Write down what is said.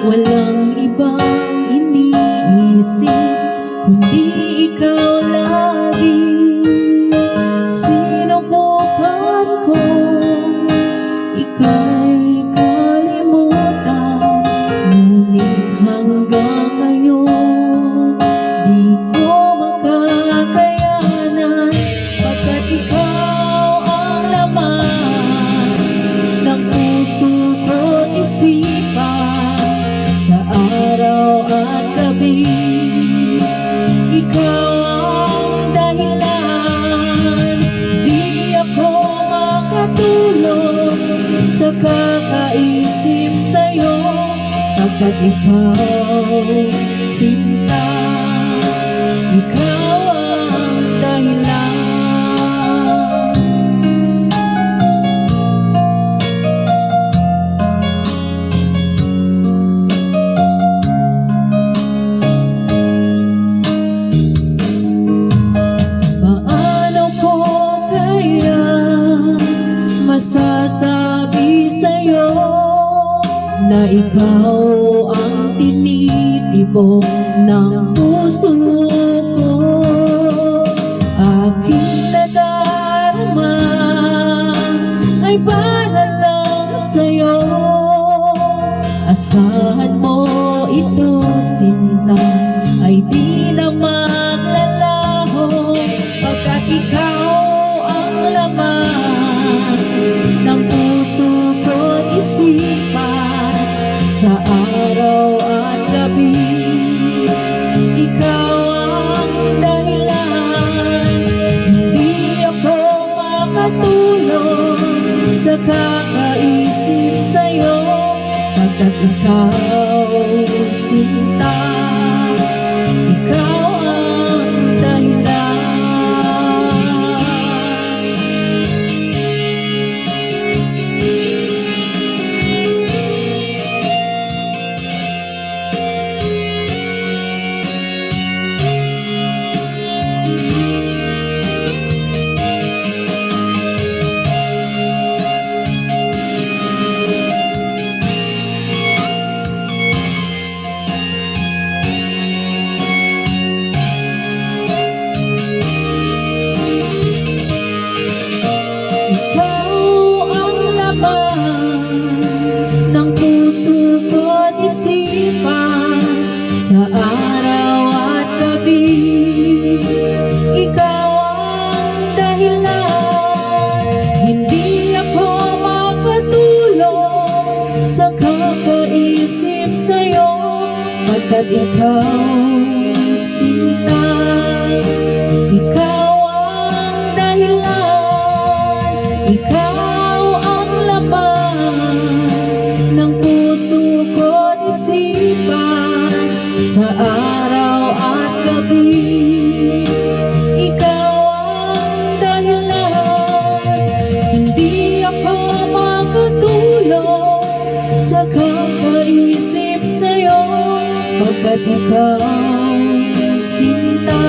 Walang ibang iniisip kundi ikaw lagi. Sinubukan ko ika'y kalimutan, ngunit hanggang ngayon di ko makakayanan, pagkat ikaw ang laman ng puso ko't isipan sa araw at gabi. Ikaw ang dahilan, di ako makatulog sa kakaisip sa'yo, pagkat ikaw, sinta, ikaw ang dahilan. Masasabi sa'yo na ikaw ang tinitibok ng puso ko. Aking nadarama ay para lang sa'yo. Asahan mo ito, sinta, ay di na maglalaho, pagkat ikaw ang laman ng puso ko't isipan sa araw at gabi. Ikaw ang dahilan, hindi ako makatulog sa kakaisip sa'yo, pagkat ikaw, sinta, ikaw ang dahilan. Sa araw at gabi, ikaw ang dahilan, hindi ako makatulog sa kakaisip sa'yo, pagkat ikaw, sinta, ikaw ang dahilan, ikaw ang laman ng puso ko't isipan sa araw at gabi. Ikaw ang dahilan, hindi ako makatulog sa kakaisip sa'yo, pagkat ikaw, sinta,